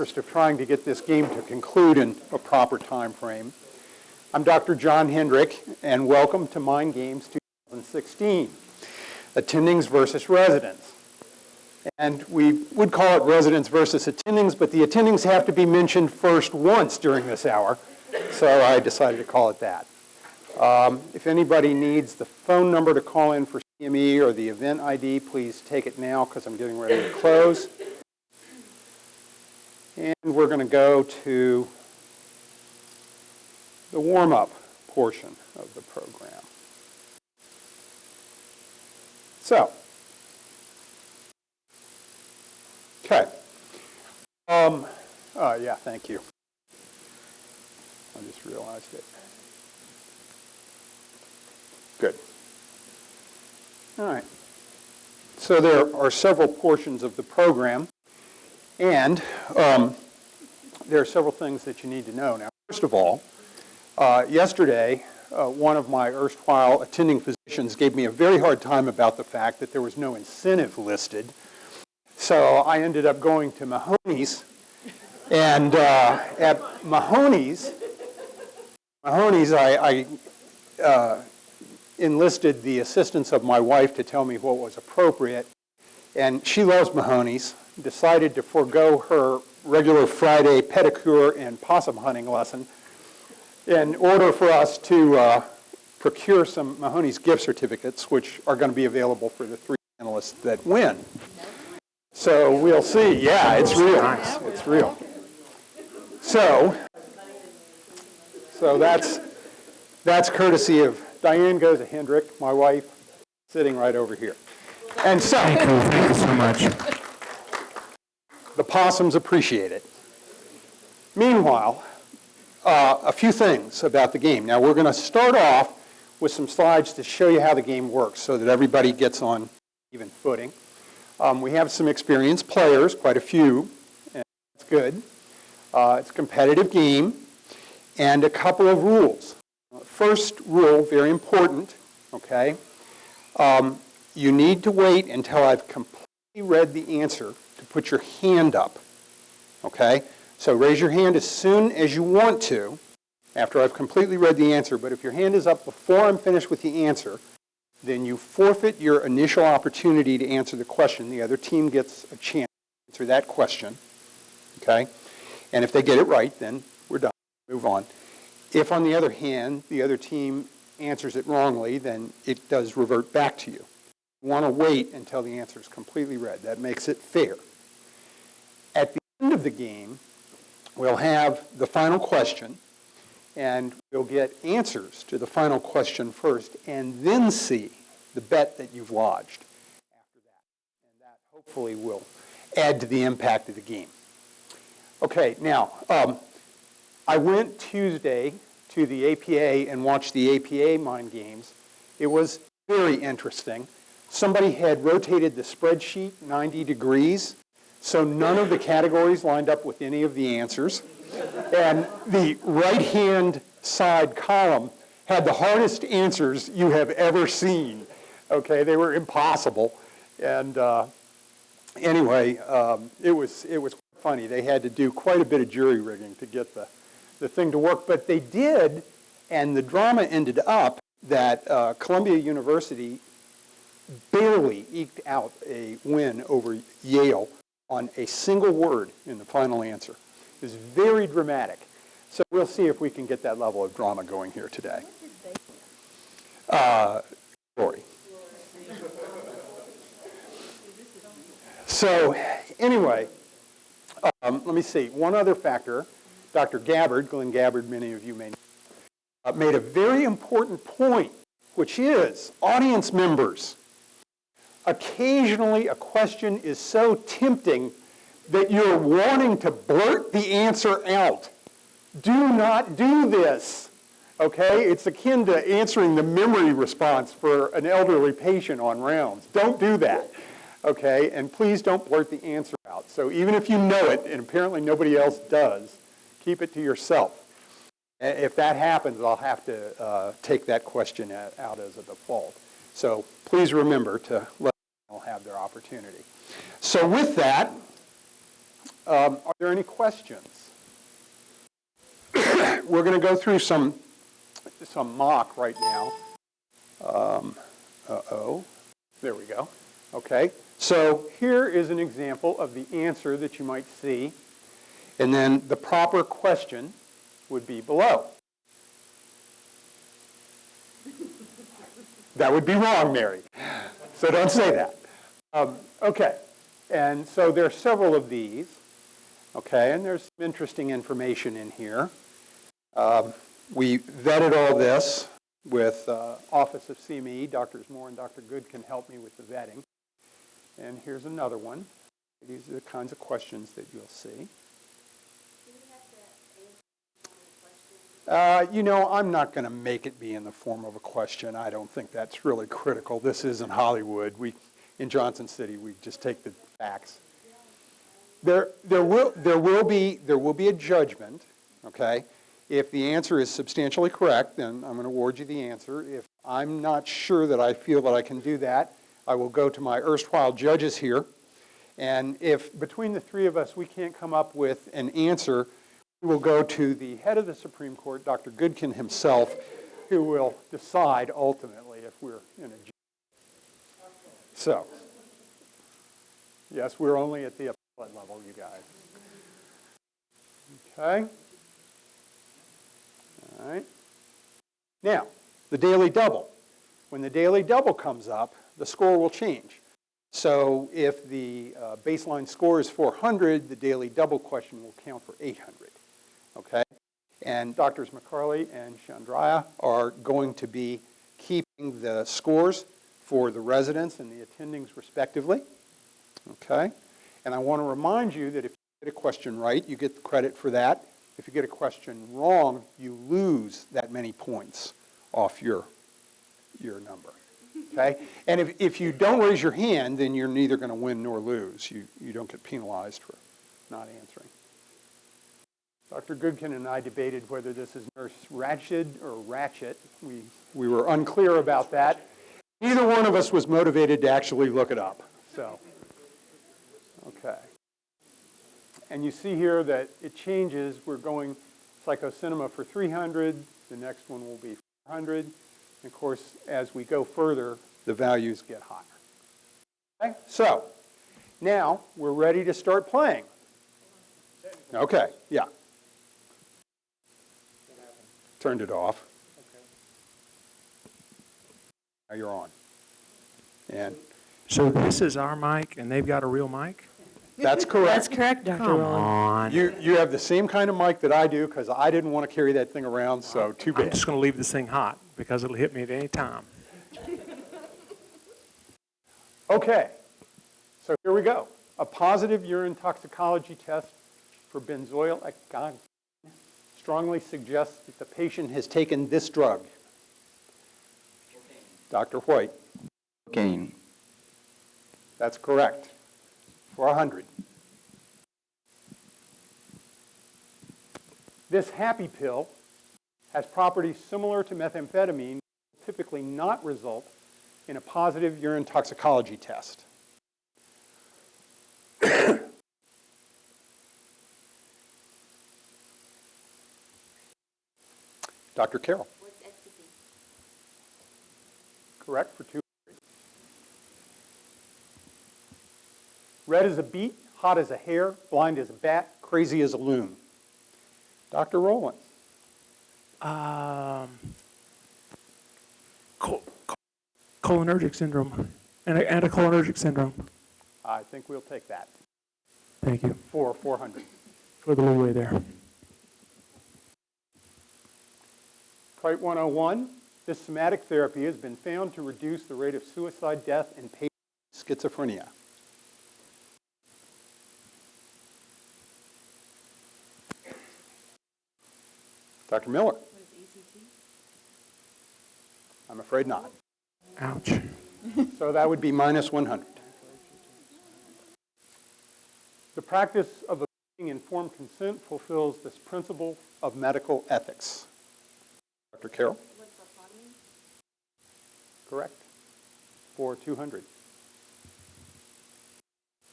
interest of trying to get this game to conclude in a proper time frame. I'm Dr. John Hendrick, and welcome to Mind Games 2016, Attendings versus Residents. And we would call it residents versus attendings, but the attendings have to be mentioned first once during this hour, so I decided to call it that. If anybody needs the phone number to call in for CME or the event ID, please take it now because I'm getting ready to close. And we're going to go to the warm-up portion of the program. So, okay. Yeah, thank you. I just realized it. Good. All right. So there are several portions of the program, and there are several things that you need to know. Now, first of all, yesterday, one of my erstwhile attending physicians gave me a very hard time about the fact that there was no incentive listed. So I ended up going to Mahoney's, and at Mahoney's I enlisted the assistance of my wife to tell me what was appropriate, and she loves Mahoney's, decided to forego her regular Friday pedicure and possum hunting lesson in order for us to procure some Mahoney's gift certificates, which are going to be available for the 3 panelists that win. So we'll see. Yeah, it's real. It's real. So that's courtesy of Diane goes to Hendrick, my wife, sitting right over here. And so, thank you so much. The possums appreciate it. Meanwhile, a few things about the game. Now, we're going to start off with some slides to show you how the game works so that everybody gets on even footing. We have some experienced players, quite a few, and that's good. It's a competitive game, and a couple of rules. First rule, very important, okay? You need to wait until I've completely read the answer to put your hand up, okay? So raise your hand as soon as you want to after I've completely read the answer, but if your hand is up before I'm finished with the answer, then you forfeit your initial opportunity to answer the question. The other team gets a chance to answer that question, okay? And if they get it right, then we're done. Move on. If, on the other hand, the other team answers it wrongly, then it does revert back to you. You want to wait until the answer is completely read. That makes it fair. At the end of the game, we'll have the final question, and we'll get answers to the final question first, and then see the bet that you've lodged after that. And that hopefully will add to the impact of the game. Okay, now, I went Tuesday to the APA and watched the APA Mind Games. It was very interesting. Somebody had rotated the spreadsheet 90 degrees, so none of the categories lined up with any of the answers. And the right-hand side column had the hardest answers you have ever seen. Okay, they were impossible. And anyway, it was funny. They had to do quite a bit of jury rigging to get the thing to work, but they did, and the drama ended up that Columbia University barely eked out a win over Yale on a single word in the final answer. It was very dramatic. So we'll see if we can get that level of drama going here today. Glory. So anyway, let me see. One other factor, Dr. Gabbard, Glenn Gabbard, many of you may know, made a very important point, which is audience members. Occasionally, a question is so tempting that you're wanting to blurt the answer out. Do not do this, okay? It's akin to answering the memory response for an elderly patient on rounds. Don't do that, okay? And please don't blurt the answer out. So even if you know it, and apparently nobody else does, keep it to yourself. If that happens, I'll have to take that question out as a default. So please remember to let them have their opportunity. So with that, Are there any questions? We're going to go through some mock right now. There we go. Okay, so here is an example of the answer that you might see, and then the proper question would be below. That would be wrong, Mary. So don't say that. Okay, and so there are several of these. Okay, and there's some interesting information in here. We vetted all this with Office of CME. Drs. Moore and Dr. Good can help me with the vetting. And here's another one. These are the kinds of questions that you'll see. You know, I'm not going to make it be in the form of a question. I don't think that's really critical. This isn't Hollywood. In Johnson City, we just take the facts. There will be a judgment, okay? If the answer is substantially correct, then I'm going to award you the answer. If I'm not sure that I feel that I can do that, I will go to my erstwhile judges here. And if between the three of us we can't come up with an answer, we will go to the head of the Supreme Court, Dr. Goodkin himself, who will decide ultimately if we're in a judgment. So, yes, we're only at the appellate level, you guys. Okay. All right. Now, the daily double. When the daily double comes up, the score will change. So if the baseline score is 400, the daily double question will count for 800. Okay? And Drs. McCarley and Chandraya are going to be keeping the scores for the residents and the attendings respectively. Okay? And I want to remind you that if you get a question right, you get the credit for that. If you get a question wrong, you lose that many points off your number. Okay? And if you don't raise your hand, then you're neither going to win nor lose. You don't get penalized for not answering. Dr. Goodkin and I debated whether this is Nurse Ratched or Ratchet. We were unclear about that. Neither one of us was motivated to actually look it up. So, okay. And you see here that it changes. We're going psychocinema for 300. The next one will be 400. And of course, as we go further, the values get higher. Okay? So, now we're ready to start playing. Okay, yeah. Turned it off. Okay. Now you're on. And so this is our mic, and they've got a real mic? That's correct. That's correct, Dr. Come Rowland. on. You have the same kind of mic that I do because I didn't want to carry that thing around, so too bad. I'm just going to leave this thing hot because it'll hit me at any time. Okay, so here we go. A positive urine toxicology test for benzoyl ecgon strongly suggests that the patient has taken this drug. Dr. White. Cocaine. That's correct. 400. This happy pill has properties similar to methamphetamine, typically not result in a positive urine toxicology test. Dr. Carroll. What's ecstasy? Correct for 200. Red as a beet, hot as a hare, blind as a bat, crazy as a loon. Dr. Rowland. Cholinergic syndrome. Anticholinergic syndrome. I think we'll take that Thank you for 400. for the leeway there. Crite 101, this somatic therapy has been found to reduce the rate of suicide death in patients with schizophrenia. Dr. Miller. What is ECT? I'm afraid not. Ouch. So that would be minus 100. The practice of obtaining informed consent fulfills this principle of medical ethics. Dr. Carroll? What's lobotomy? Correct. For 200.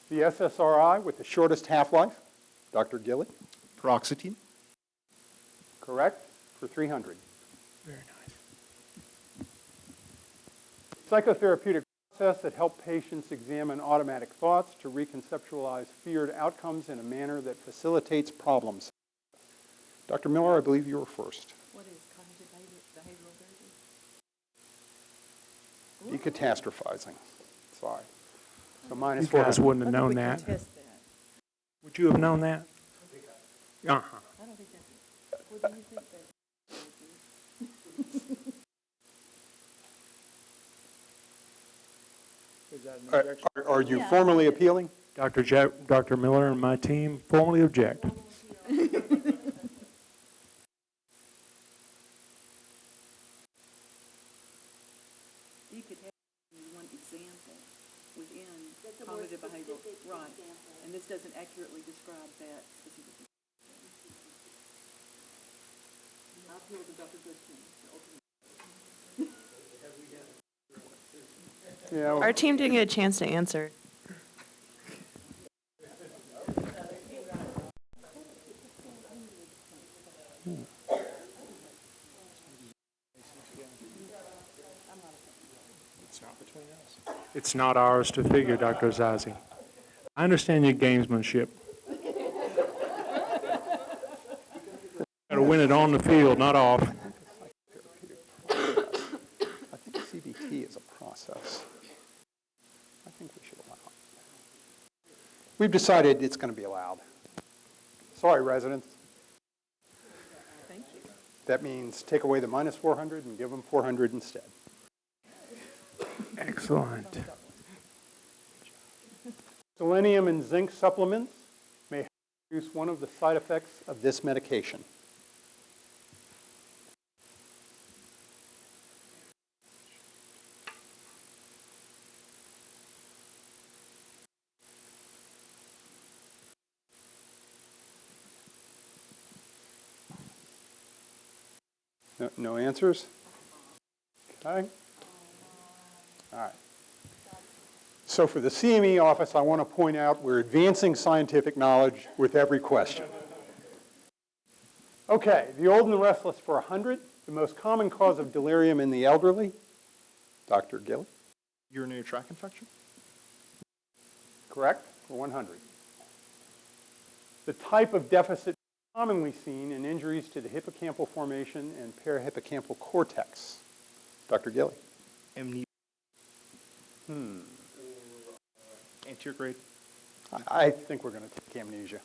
The SSRI with the shortest half-life, Dr. Gilly? Paroxetine. Correct, for 300. Very nice. Psychotherapeutic process that helps patients examine automatic thoughts to reconceptualize feared outcomes in a manner that facilitates problems. Dr. Miller, I believe you were first. What is cognitive behavioral therapy? Decatastrophizing. Sorry. So minus You guys 400. wouldn't have known that. Test that. Would you have known that? Uh-huh. I don't think that's it. What do you think that? Are you formally appealing? Dr. Miller and my team formally object. Decatastrophe is one example within cognitive behavioral, right, and this doesn't accurately describe that specifically. I appeal to Dr. Goodkin. Yeah. Our team didn't get a chance to answer. It's not ours to figure, Dr. Azazi. I understand your gamesmanship. Got to win it on the field, not off. I think CBT is a process. I think we should allow it. We've decided it's going to be allowed. Sorry, residents. Thank you. That means take away the minus 400 and give them 400 instead. Excellent. Selenium and zinc supplements may reduce one of the side effects of this medication. No answers? Okay. All right. So for the CME office, I want to point out we're advancing scientific knowledge with every question. Okay, the old and the restless for 100, the most common cause of delirium in the elderly. Dr. Gilly? Urinary tract infection. Correct, for 100. The type of deficit commonly seen in injuries to the hippocampal formation and parahippocampal cortex. Dr. Gilly? Amnesia. Anterior grade. I think we're going to take amnesia.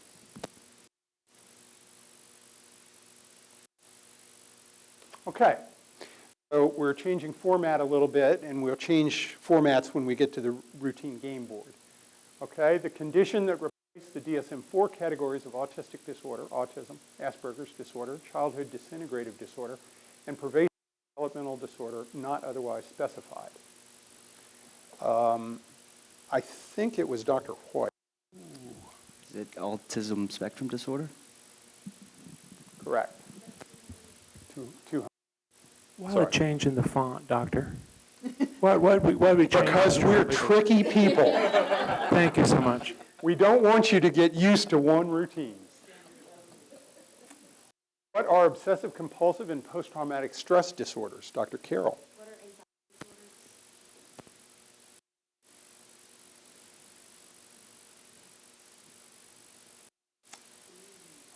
Okay, so we're changing format a little bit, and we'll change formats when we get to the routine game board. Okay, the condition that replaced the DSM-4 categories of autistic disorder, autism, Asperger's disorder, childhood disintegrative disorder, and pervasive developmental disorder not otherwise specified. I think it was Dr. White. Is it autism spectrum disorder? Correct. 200. Why Sorry. the change in the font, Doctor? Why we change? Because we're tricky people. Thank you so much. We don't want you to get used to one routine. What are obsessive compulsive and post-traumatic stress disorders? Dr. Carroll. What are anxiety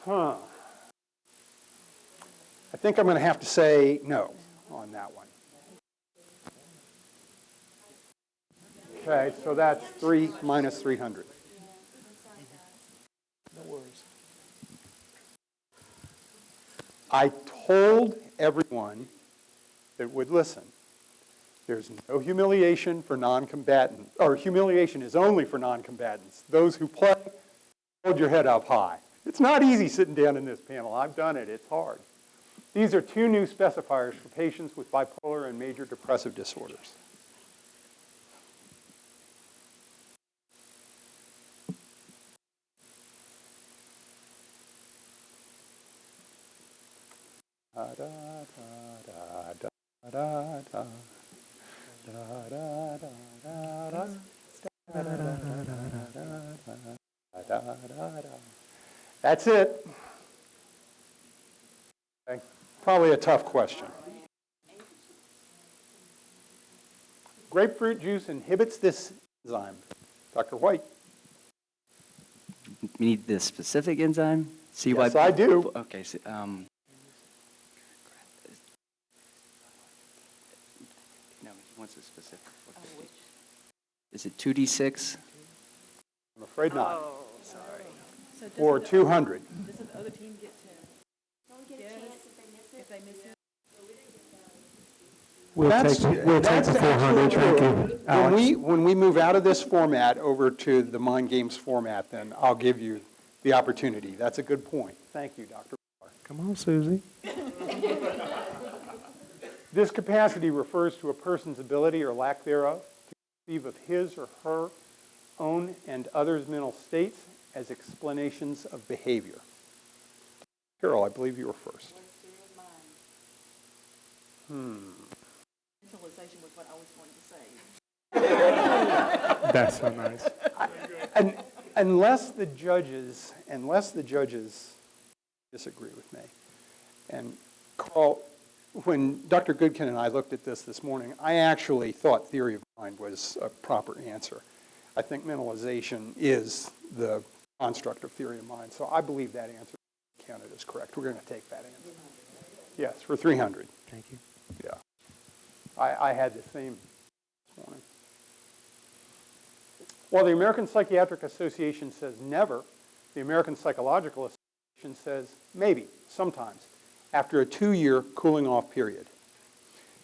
disorders? I think I'm going to have to say no on that one. Okay, so that's 3 minus 300. No worries. I told everyone that would listen, there's no humiliation for non-combatants, or humiliation is only for non-combatants. Those who play, hold your head up high. It's not easy sitting down in this panel. I've done it. It's hard. These are 2 new specifiers for patients with bipolar and major depressive disorders. Da, da, da, da, da, da, da. Da, da, da, da, da. Da, da, da, da, da, da, da, da, da. That's it. Okay. Probably a tough question. Grapefruit juice inhibits this enzyme. Dr. White? We need the specific enzyme? Yes, I do. Okay, so, no, he wants a specific. Is it 2D6? I'm afraid not. So Or 200. doesn't the other team get to guess if they miss it? We'll take the 400, thank you. Alex. When we move out of this format over to the Mind Games format, then I'll give you the opportunity. That's a good point. Thank you, Dr. Barr. Come on, Susie. This capacity refers to a person's ability or lack thereof to conceive of his or her own and others' mental states as explanations of behavior. Carol, I believe you were first. Mentalization was what I always wanted to say. That's so nice. And unless the judges disagree with me, and Carl, when Dr. Goodkin and I looked at this morning, I actually thought theory of mind was a proper answer. I think mentalization is the construct of theory of mind, so I believe that answer counted as correct. We're going to take that answer. Yes, for 300. Thank you. Yeah. I had the same this morning. While the American Psychiatric Association says never, the American Psychological Association says maybe, sometimes, after a 2-year cooling off period.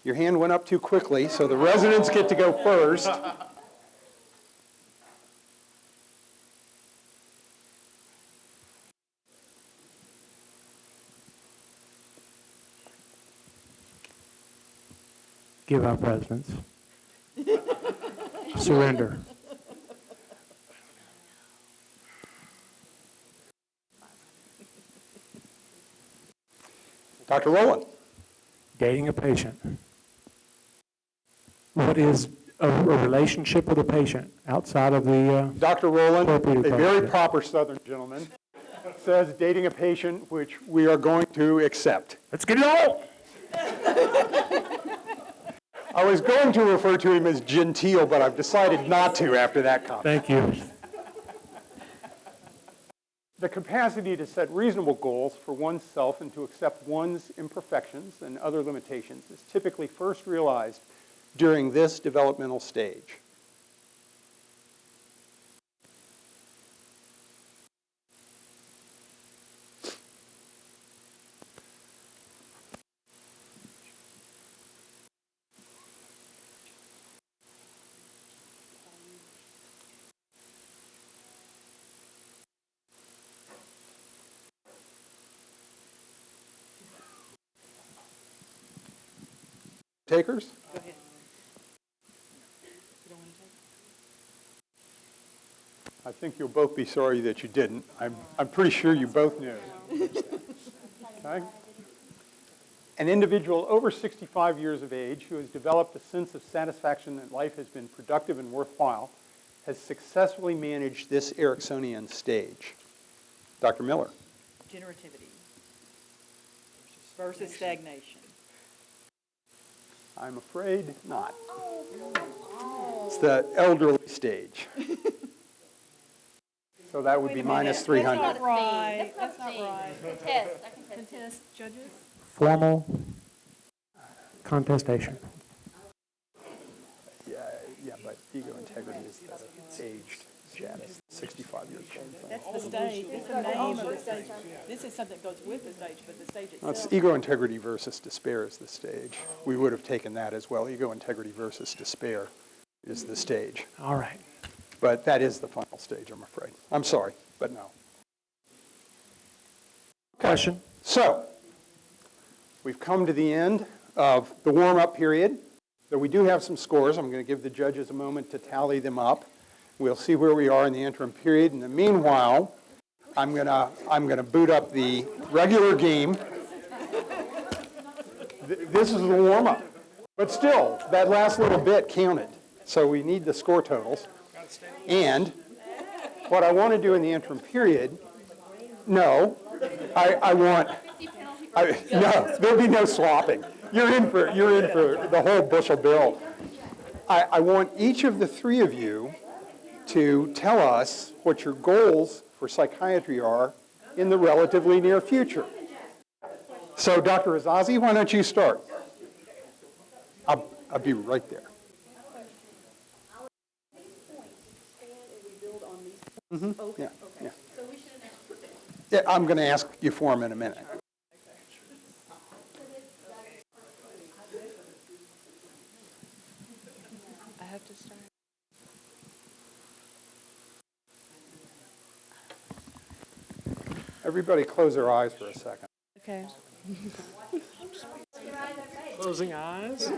Your hand went up too quickly, so the residents get to go first. Give our presidents. Surrender. Dr. Rowland. Dating a patient. What is a relationship with a patient outside of the, Dr. Rowland, Appropriate a very approach. proper Southern gentleman, says dating a patient, which we are going to accept. let's get it on! I was going to refer to him as genteel, but I've decided not to after that comment. Thank you. The capacity to set reasonable goals for oneself and to accept one's imperfections and other limitations is typically first realized during this developmental stage. Takers? Go ahead. You don't want to take? I think you'll both be sorry that you didn't. I'm pretty sure you both knew. Okay? An individual over 65 years of age who has developed a sense of satisfaction that life has been productive and worthwhile has successfully managed this Ericksonian stage. Dr. Miller. Generativity versus stagnation. I'm afraid not. It's the elderly stage. So that would be minus 300. That's not right. That's not Contest. right. I can test. Contest judges? Formal contestation. Yeah, but ego integrity is the aged status, 65 years old. That's the stage. That's the name of the stage. This is something that goes with the stage, but the stage That's itself. ego integrity versus despair is the stage. We would have taken that as well. Ego integrity versus despair is the stage. All right. But that is the final stage, I'm afraid. I'm sorry, but no. Question. So, we've come to the end of the warm-up period. So we do have some scores. I'm going to give the judges a moment to tally them up. We'll see where we are in the interim period. In the meanwhile, I'm gonna boot up the regular game. This is the warm-up. But still, that last little bit counted. So we need the score totals. And what I want to do in the interim period No, I want, no, there'll be no swapping. You're in for the whole bushel bill. I want each of the three of you to tell us what your goals for psychiatry are in the relatively near future. So, Dr. Azazi, why don't you start? I'll be right there. Yeah, yeah. Yeah, I'm going to ask you for them in a minute. I have to start. Everybody close their eyes for a second. Okay. Closing eyes. So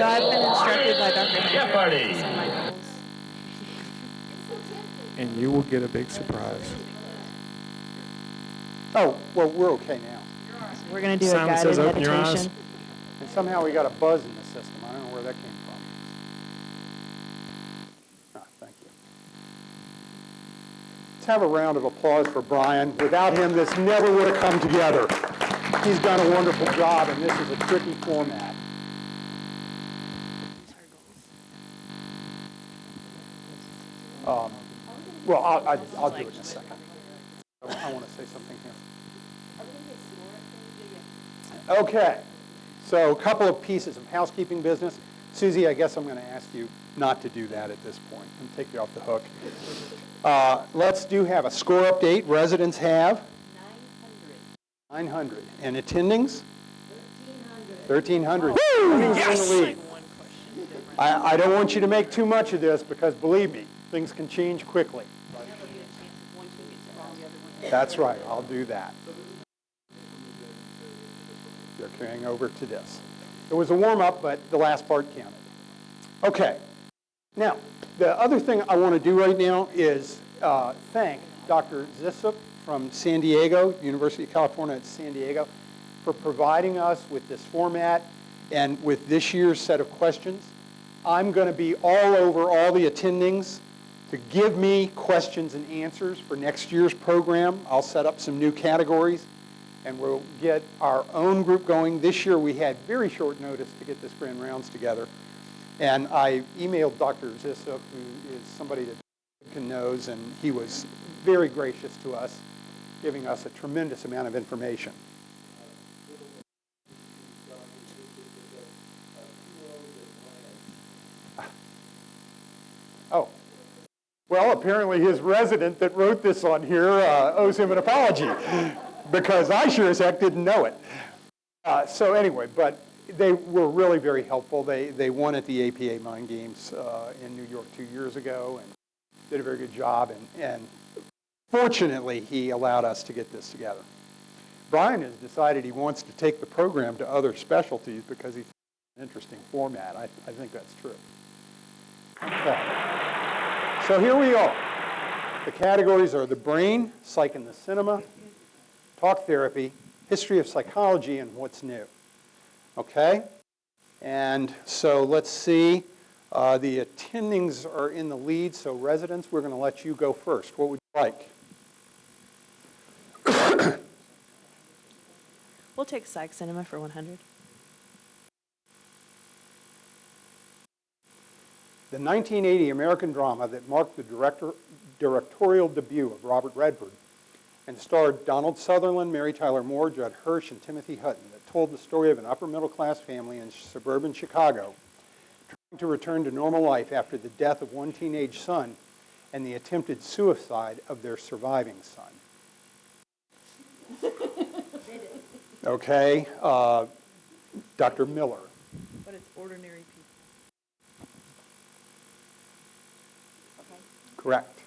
I've been instructed by Dr. Hendrick to set my goals. And you will get a big surprise. Oh, well, we're okay now. We're going to do Simon a guided says open your eyes. meditation. And somehow we got a buzz in the system. I don't know where that came from. Ah, thank you. Let's have a round of applause for Brian. Without him, this never would have come together. He's done a wonderful job, and this is a tricky format. Well, I'll do it in a second. I want to say something here. Okay, so a couple of pieces of housekeeping business. Susie, I guess I'm going to ask you not to do that at this point and take you off the hook. Let's have a score update. Residents have? 900. And attendings? 1,300. Yes! In the lead. I don't want you to make too much of this because, believe me, things can change quickly. That's right. I'll do that. They're carrying over to this. It was a warm-up, but the last part counted. Okay. Now, the other thing I want to do right now is thank Dr. Zissuk from San Diego, University of California at San Diego, for providing us with this format and with this year's set of questions. I'm going to be all over all the attendings to give me questions and answers for next year's program. I'll set up some new categories, and we'll get our own group going. This year we had very short notice to get this Grand Rounds together, and I emailed Dr. Zissuk, who is somebody that knows, and he was very gracious to us, giving us a tremendous amount of information. Oh. Well, apparently his resident that wrote this on here owes him an apology because I sure as heck didn't know it. So anyway, but they were really very helpful. They won at the APA Mind Games in New York 2 years ago and did a very good job. And fortunately, he allowed us to get this together. Brian has decided he wants to take the program to other specialties because he thinks it's an interesting format. I think that's true. Okay. So here we are. The categories are the brain, psych and the cinema, talk therapy, history of psychology, and what's new. Okay? And so let's see. The attendings are in the lead, so residents, we're going to let you go first. What would you like? We'll take psych cinema for 100. The 1980 American drama that marked the directorial debut of Robert Redford and starred Donald Sutherland, Mary Tyler Moore, Judd Hirsch, and Timothy Hutton that told the story of an upper-middle-class family in suburban Chicago trying to return to normal life after the death of one teenage son and the attempted suicide of their surviving son. Okay, Dr. Miller. But it's ordinary people. Correct.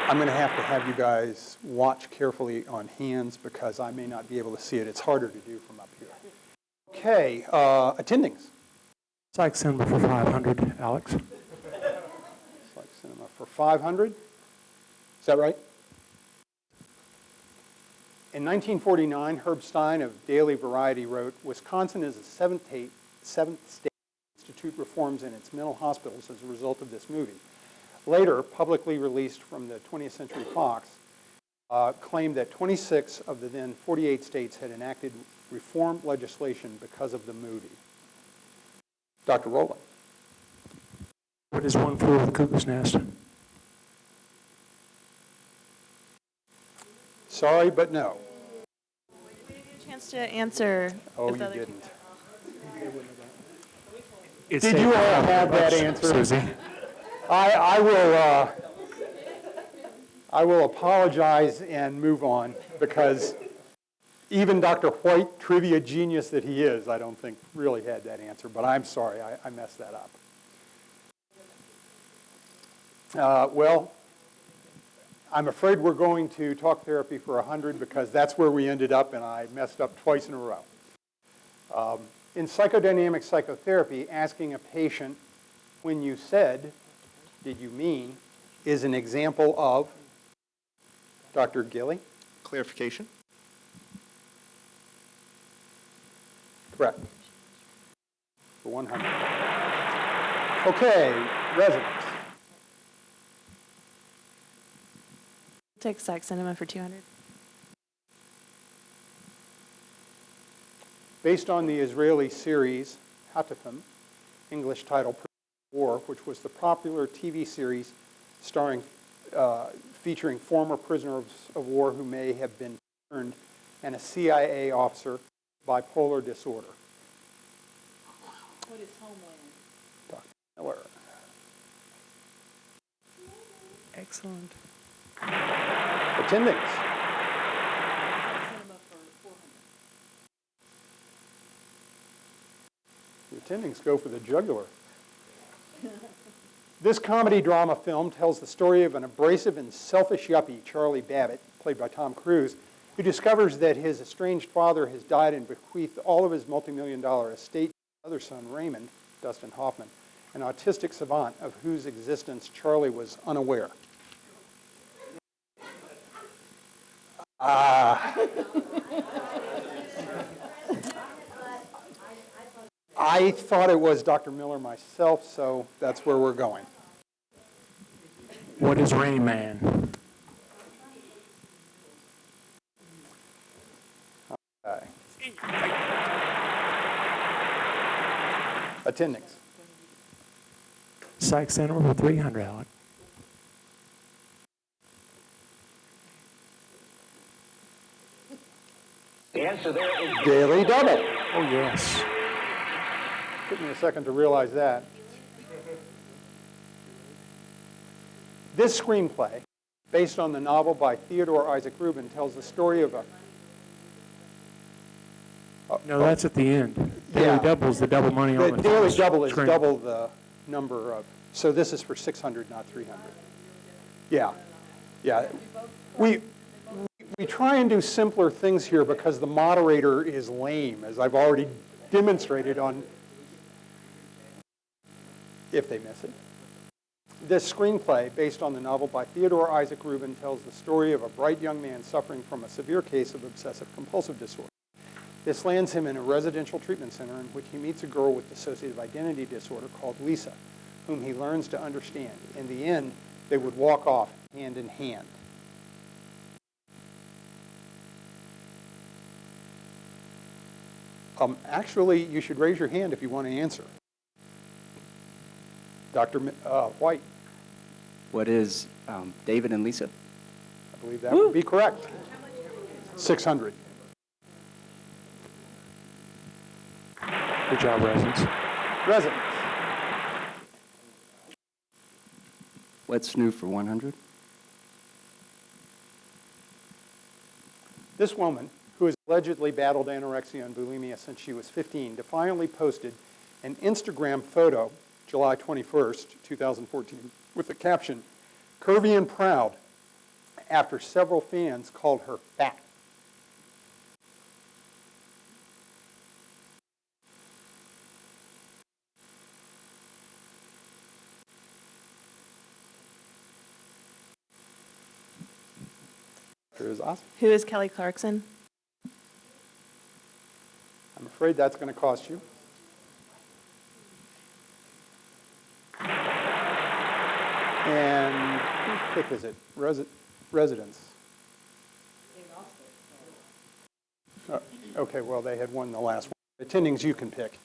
I'm going to have you guys watch carefully on hands because I may not be able to see it. It's harder to do from up here. Okay, attendings. Psych cinema for 500, Alex. Psych cinema for 500. Is that right? In 1949, Herb Stein of Daily Variety wrote, "Wisconsin is the seventh state institution institute reforms in its mental hospitals as a result of this movie. Later, publicly released from the 20th Century Fox, claimed that 26 of the then 48 states had enacted reform legislation because of the movie. Dr. Rowland. What is One Flew Over the Cuckoo's Nest? Sorry, but no. Chance to answer. Oh, if you the other didn't. It's Did you all have that answer? Susie? I will apologize and move on because even Dr. White, trivia genius that he is, I don't think really had that answer, but I'm sorry, I messed that up. Well, I'm afraid we're going to talk therapy for 100 because that's where we ended up and I messed up twice in a row. In psychodynamic psychotherapy, asking a patient, when you said, did you mean, is an example of, Dr. Gilly? Clarification. Correct. For 100. Okay, residents. Take psych cinema for 200. Based on the Israeli series Hatafim, English title War, which was the popular TV series featuring former prisoners of war who may have been turned and a CIA officer, bipolar disorder. What is Homeland? Dr. Miller. Excellent. Attendings. Cinema for 400. The attendings go for the jugular. This comedy drama film tells the story of an abrasive and selfish yuppie, Charlie Babbitt, played by Tom Cruise, who discovers that his estranged father has died and bequeathed all of his multi-million-dollar estate to his other son, Raymond, Dustin Hoffman, an autistic savant of whose existence Charlie was unaware. I thought it was Dr. Miller myself, so that's where we're going. What is Rain Man? Okay. Attendings. Psych cinema for 300, Alec. The answer there is Daily Double. Oh, yes. Took me a second to realize that. This screenplay, based on the novel by Theodore Isaac Rubin, tells the story of a... No, that's at the end. Daily Yeah. Double is the double money on The the Daily Double is screen. double the number of... So this is for 600, not 300. Yeah. Yeah. We try and do simpler things here because the moderator is lame, as I've already demonstrated on... if they miss it. This screenplay, based on the novel by Theodore Isaac Rubin, tells the story of a bright young man suffering from a severe case of obsessive-compulsive disorder. This lands him in a residential treatment center in which he meets a girl with dissociative identity disorder called Lisa, whom he learns to understand. In the end, they would walk off hand in hand. Actually, you should raise your hand if you want to answer. Dr. White. What is David and Lisa? I believe that would be correct. 600. Good job, residents. Residents. What's new for 100? This woman, who has allegedly battled anorexia and bulimia since she was 15, defiantly posted an Instagram photo, July 21st, 2014, with the caption, "Curvy and proud," after several fans called her fat. Dr. Azaz, Who is Kelly Clarkson? I'm afraid that's going to cost you. pick is it? Residents? Okay, well, they had won the last one. Attendings, you can pick.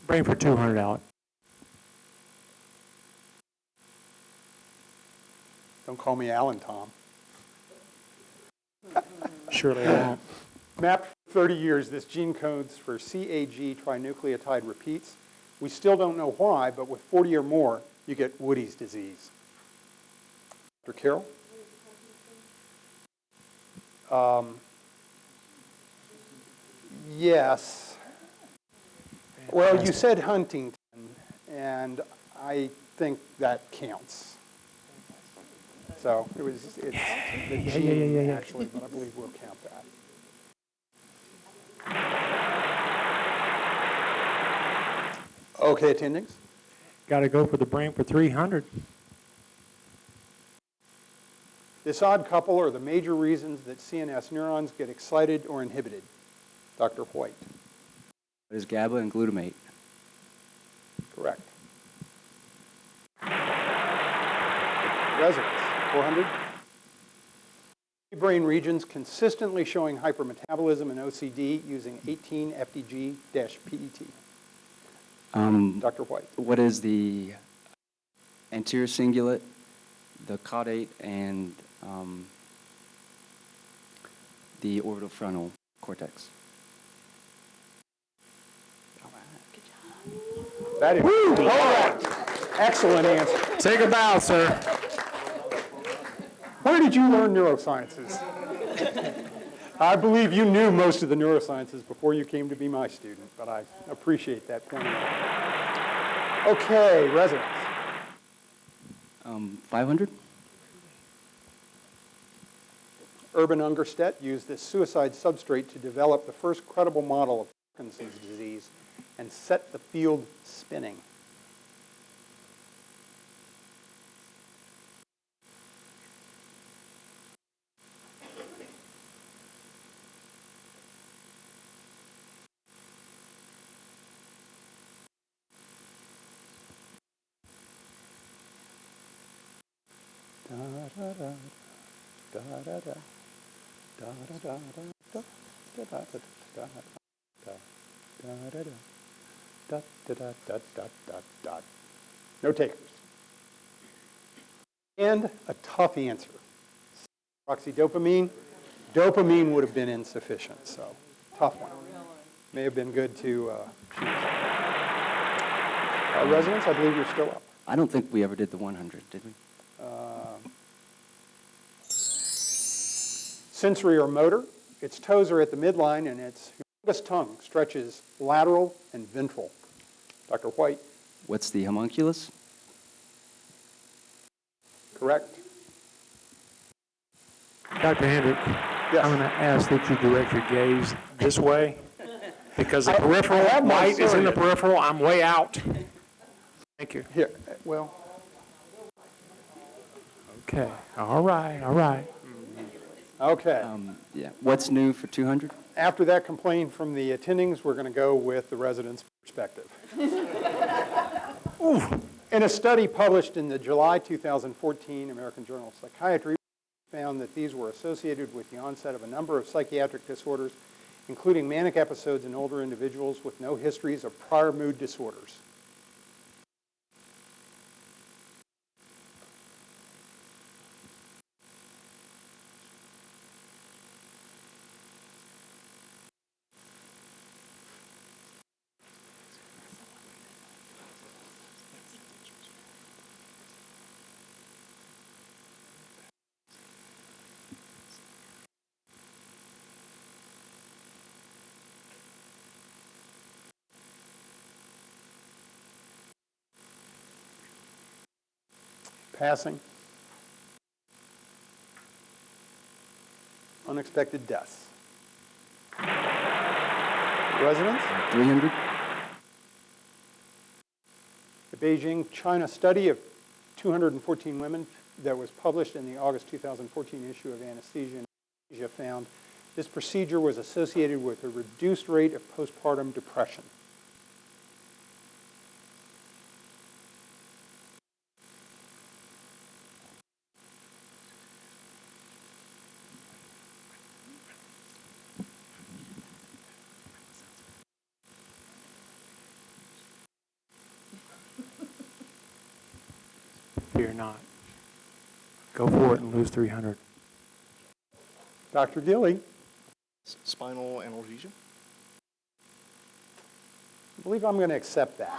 Brain for 200, Alec. Don't call me Alan, Tom. Surely I won't. Mapped for 30 years, this gene codes for CAG trinucleotide repeats. We still don't know why, but with 40 or more, you get Woody's disease. Dr. Carroll? Yes. Well, you said Huntington, and I think that counts. So it's the gene, actually, but I believe we'll count that. Okay, attendings? Got to go for the brain for 300. This odd couple are the major reasons that CNS neurons get excited or inhibited. Dr. White. What is GABA and glutamate? Correct. Residents, 400. Brain regions consistently showing hypermetabolism and OCD using 18 FDG-PET. Dr. White. What is the anterior cingulate, the caudate, and the orbital frontal cortex? That is correct. Excellent answer. Take a bow, sir. Where did you learn neurosciences? I believe you knew most of the neurosciences before you came to be my student, but I appreciate that point. Okay, residents. 500? Urban Ungerstedt used this suicide substrate to develop the first credible model of Parkinson's disease and set the field spinning. No takers. And a tough answer. Oxydopamine. Dopamine would have been insufficient, so tough one. May have been good to choose. Residents, I believe you're still up. I don't think we ever did the 100, did we? Sensory or motor. Its toes are at the midline, and its longest tongue stretches lateral and ventral. Dr. White. What's the homunculus? Correct. Dr. Hendrick, Yes. I'm going to ask that you direct your gaze this way because the peripheral I have my light is in the surrogate. peripheral. I'm way out. Thank you. Here, well, Okay. All right. All right. okay. Yeah. What's new for 200? After that complaint from the attendings, we're going to go with the residents' perspective. In a study published in the July 2014 American Journal of Psychiatry, found that these were associated with the onset of a number of psychiatric disorders, including manic episodes in older individuals with no histories of prior mood disorders. Passing. Unexpected deaths. Residents? 300? The Beijing, China study of 214 women that was published in the August 2014 issue of Anesthesia and Anesthesia found this procedure was associated with a reduced rate of postpartum depression. Fear not. Go for it and lose 300. Dr. Gilly, Spinal analgesia. I believe I'm going to accept that.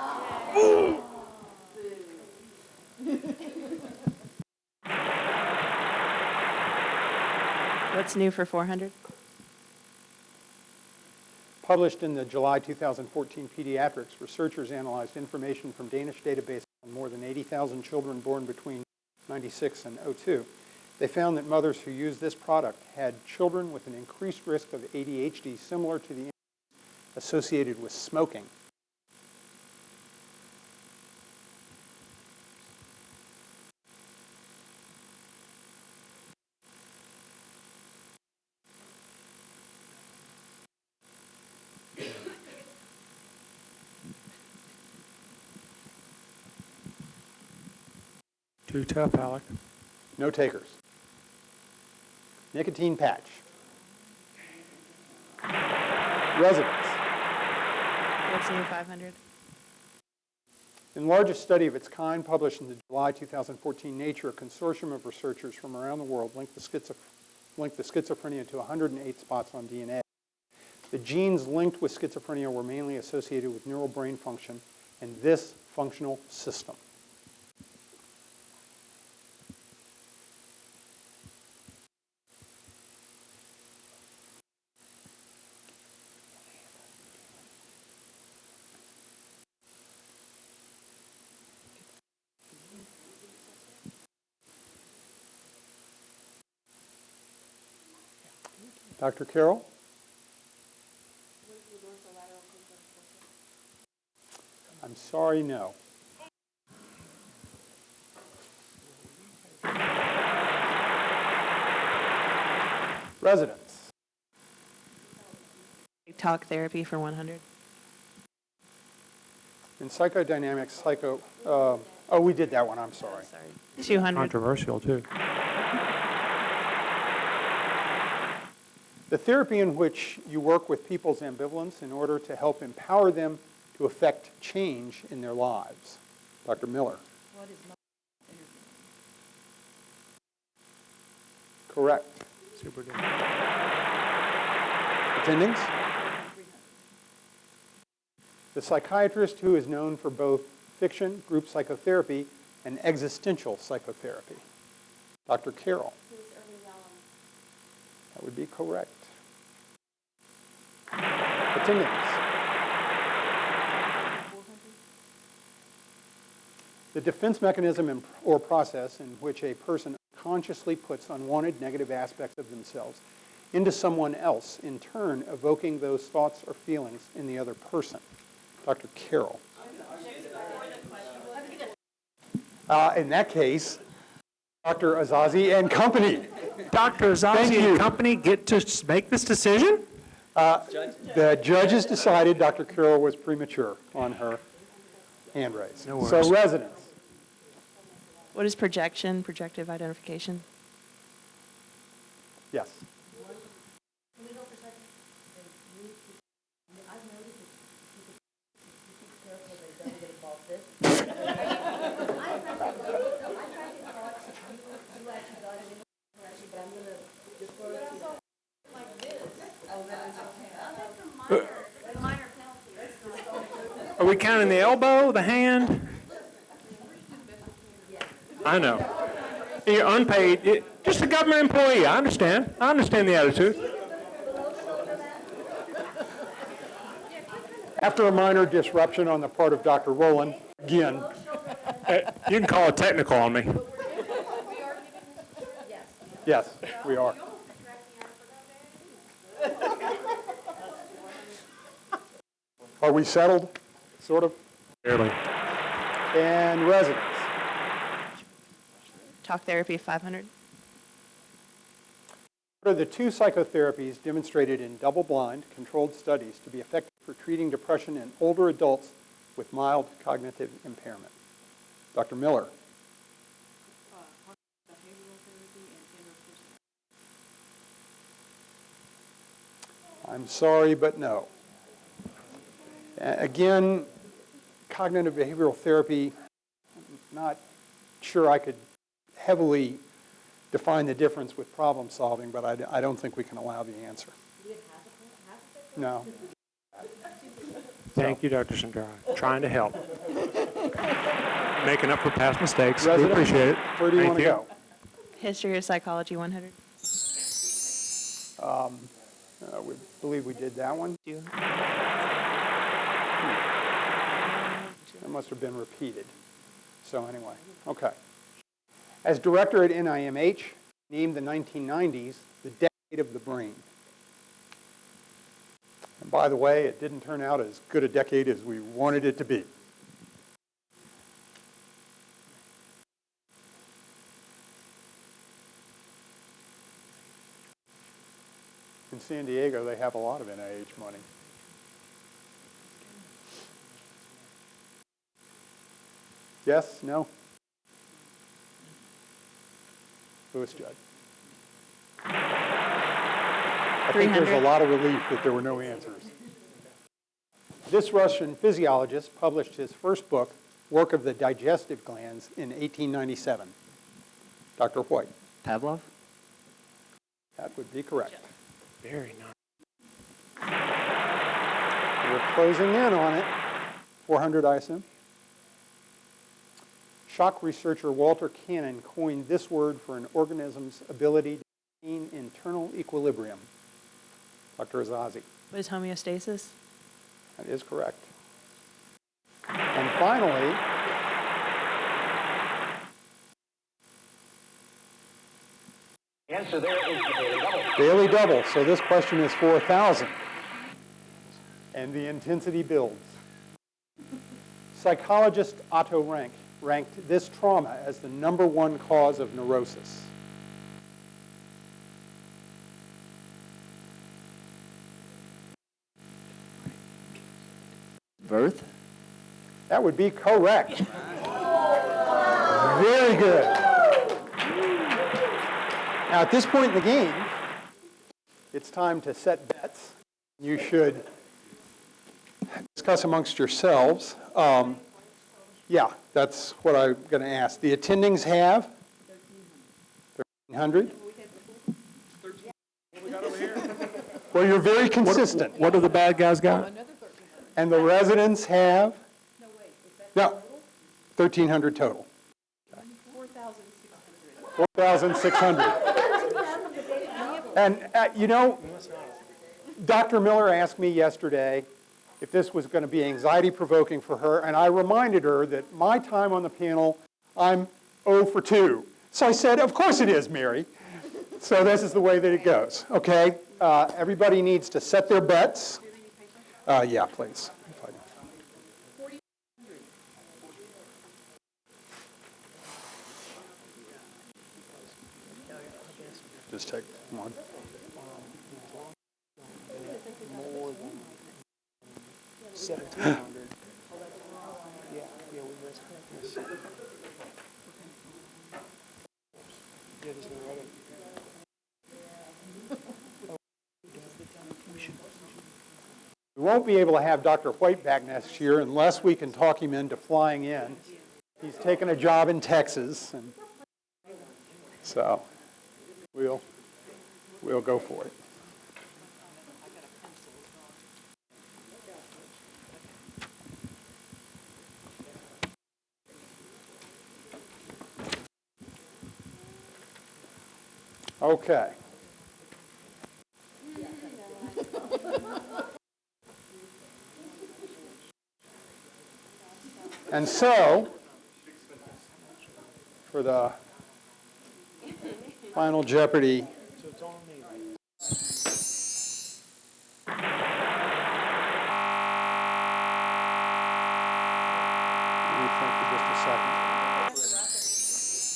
What's new for 400? Published in the July 2014 Pediatrics, researchers analyzed information from Danish databases on more than 80,000 children born between 96 and 02. They found that mothers who used this product had children with an increased risk of ADHD similar to the associated with smoking. Too tough, Alec. No takers. Nicotine patch. Residents. What's new 500? In the largest study of its kind published in the July 2014 Nature, a consortium of researchers from around the world linked the schizophrenia to 108 spots on DNA. The genes linked with schizophrenia were mainly associated with neural brain function and this functional system. Dr. Carroll? I'm sorry, no. Residents. Talk therapy for 100. In psychodynamics, we did that one, I'm sorry. Sorry. 200. Controversial, too. The therapy in which you work with people's ambivalence in order to help empower them to affect change in their lives. Dr. Miller. What is not interviewing? Correct. Super good. Attendings? The psychiatrist who is known for both fiction, group psychotherapy, and existential psychotherapy. Dr. Carroll. That would be correct. Attendings. The defense mechanism or process in which a person consciously puts unwanted negative aspects of themselves into someone else, in turn evoking those thoughts or feelings in the other person. Dr. Carroll. In that case, Dr. Azazi and company. Dr. Thank Azazi you. and company get to make this decision? The judges decided Dr. Carroll was premature on her hand raise. No worries. So residents. What is projection, projective identification? Yes. Are we counting the elbow, the hand? I know. You're unpaid. Just a government employee. I understand. I understand the attitude. After a minor disruption on the part of Dr. Rowland, again, You can call it technical on me. yes, we are. Are we settled, sort of? Barely. And residents. Talk therapy 500. What are the two psychotherapies demonstrated in double-blind, controlled studies to be effective for treating depression in older adults with mild cognitive impairment? Dr. Miller. Behavioral therapy and interpersonal. I'm sorry, but no. Again, cognitive behavioral therapy, not sure I could heavily define the difference with problem solving, but I don't think we can allow the answer. No. Thank you, Dr. Sandrani. Trying to help. Making up for past mistakes. We Resident, appreciate it. where do you Thank want to go? History or psychology 100? We believe we did that one. Do. That must have been repeated. So anyway, okay. As director at NIMH, named the 1990s the decade of the brain. And by the way, it didn't turn out as good a decade as we wanted it to be. In San Diego, they have a lot of NIH money. Yes? No? Louis Judd. I think there's a 300. lot of relief that there were no answers. This Russian physiologist published his first book, Work of the Digestive Glands, in 1897. Dr. White. Pavlov? That would be correct. Very nice. We're closing in on it. 400, I assume. Shock researcher Walter Cannon coined this word for an organism's ability to maintain internal equilibrium. Dr. Azazi. What is homeostasis? That is correct. And finally, The answer there is the daily double. daily double. So this question is 4,000. And the intensity builds. Psychologist Otto Rank ranked this trauma as the #1 cause of neurosis. Birth? That would be correct. Very good. Now, at this point in the game, it's time to set bets. You should discuss amongst yourselves. Yeah, that's what I'm going to ask. The attendings have 1,300. Well, you're very consistent. What do the bad guys got? And the residents have? No, 1,300 total. 4,600. And, you know, Dr. Miller asked me yesterday if this was going to be anxiety-provoking for her, and I reminded her that my time on the panel, I'm 0 for 2. So I said, of course it is, Mary. So this is the way that it goes, okay? Everybody needs to set their bets. Yeah, please. Just take one. We won't be able to have Dr. White back next year unless we can talk him into flying in. He's taken a job in Texas, and so we'll go for it. Okay. And so, for the final Jeopardy, let me think for just a second.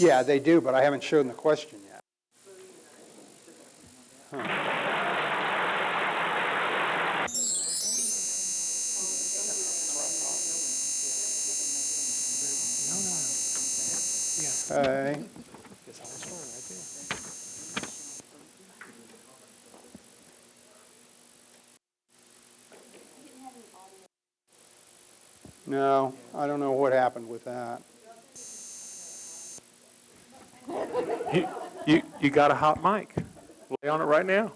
Yeah, they do, but I haven't shown the question yet. Okay. No, I don't know what happened with that. You got a hot mic. Lay on it right now.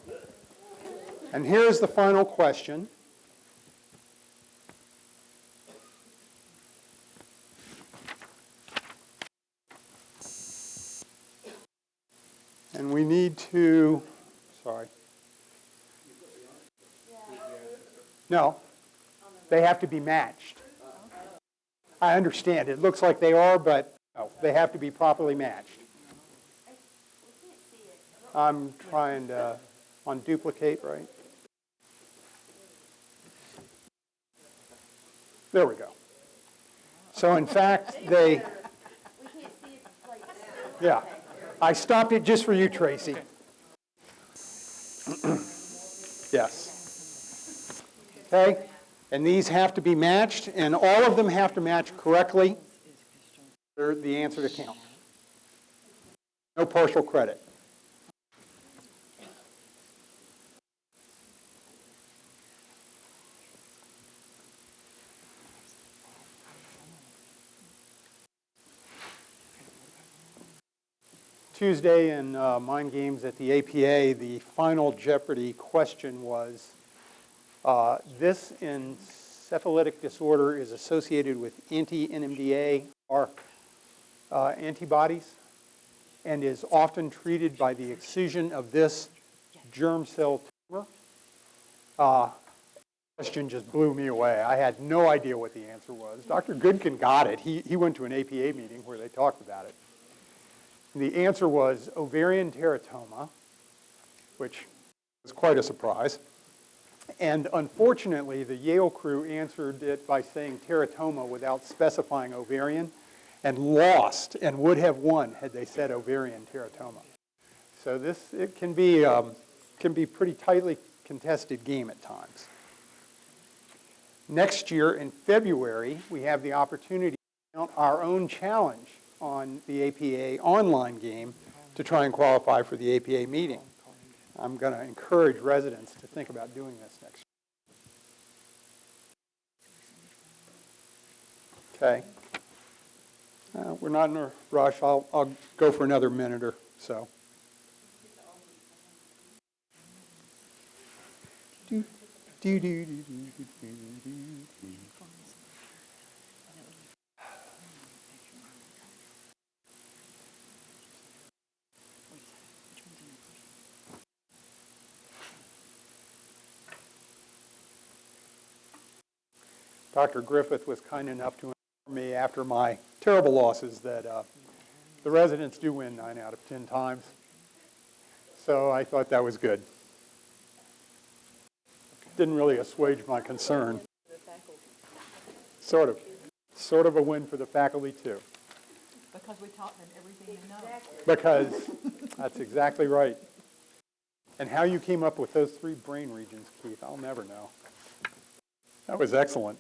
And here's the final question. And we need to, sorry. No, they have to be matched. I understand. It looks like they are, but no, they have to be properly matched. I'm trying to unduplicate, right? There we go. So in fact, they, yeah, I stopped it just for you, Tracy. Yes. Okay, and these have to be matched, and all of them have to match correctly for the answer to count. No partial credit. Tuesday in Mind Games at the APA, the final Jeopardy question was, this encephalitic disorder is associated with anti-NMDA or antibodies and is often treated by the excision of this germ cell tumor. Question just blew me away. I had no idea what the answer was. Dr. Goodkin got it. He went to an APA meeting where they talked about it. The answer was ovarian teratoma, which was quite a surprise. And unfortunately, the Yale crew answered it by saying teratoma without specifying ovarian and lost and would have won had they said ovarian teratoma. So it can be pretty tightly contested game at times. Next year in February, we have the opportunity to mount our own challenge on the APA online game to try and qualify for the APA meeting. I'm going to encourage residents to think about doing this next year. Okay. We're not in a rush. I'll go for another minute or so. Dr. Griffith was kind enough to inform me after my terrible losses that the residents do win 9 out of 10 times. So I thought that was good. Didn't really assuage my concern. Sort of a win for the faculty too. Because we taught them everything they know. Because that's exactly right. And how you came up with those 3 brain regions, Keith, I'll never know. That was excellent.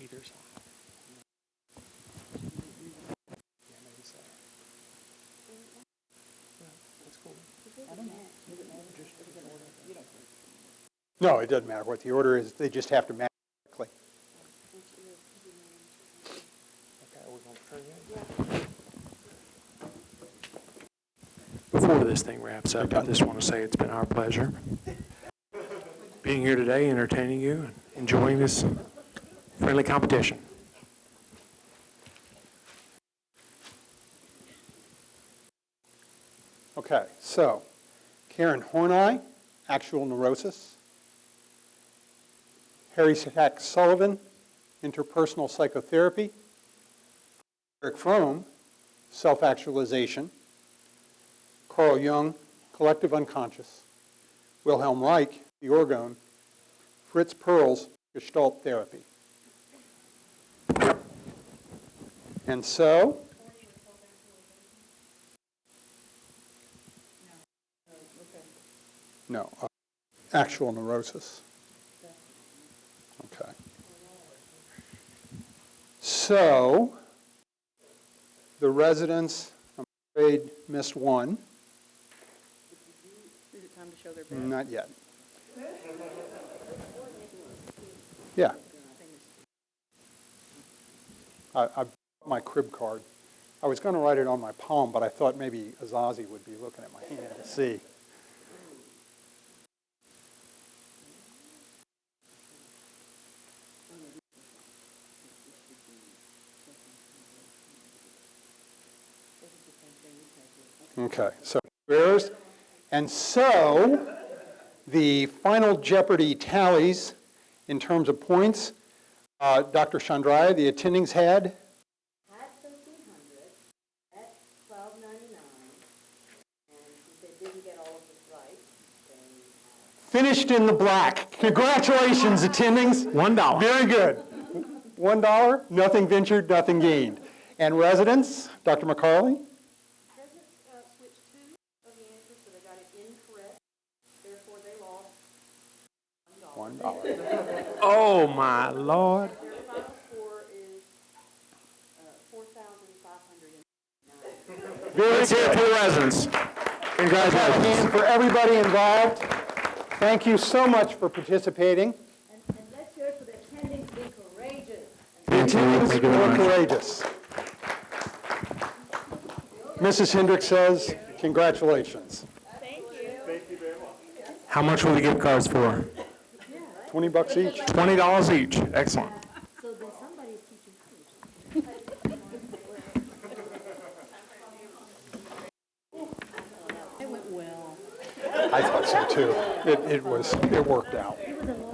Either side. Yeah, maybe so. Yeah, that's cool. No, it doesn't matter what the order is. They just have to match correctly. Okay, we're going to turn in. Before this thing wraps up, I just want to say it's been our pleasure being here today, entertaining you, and enjoying this friendly competition. Okay, so Karen Horney, actual neurosis. Harry Sack Sullivan, interpersonal psychotherapy. Eric Fromm, self-actualization. Carl Jung, collective unconscious. Wilhelm Reich, the orgone. Fritz Perls, Gestalt therapy. And so, no, actual neurosis. Okay. So, the residents, I'm grade missed one. Is it time to show their badge? Not yet. Yeah. I brought my crib card. I was going to write it on my palm, but I thought maybe Azazi would be looking at my hand to see. Okay, so there's, and so the final Jeopardy tallies in terms of points. Dr. Chandraya, the attendings had? At 1,300, at $12.99, and since they didn't get all of this right, they Finished in the black. Congratulations, attendings. $1. Very good. $1, nothing ventured, nothing gained. And residents, Dr. McCarley? Presidents switched two of the answers, so they got it incorrect. Therefore, they lost $1. Oh, my Lord. Their final score is 4,509. Let's hear it for the residents. Congratulations. And for everybody involved, thank you so much for participating. And let's hear it for the attendings being courageous. The attendings were courageous. Mrs. Hendrick says, congratulations. How much will the gift cards for? $20 each. $20 each. Excellent. So then somebody's teaching courage. It went well. I thought so too. It worked out. It was a long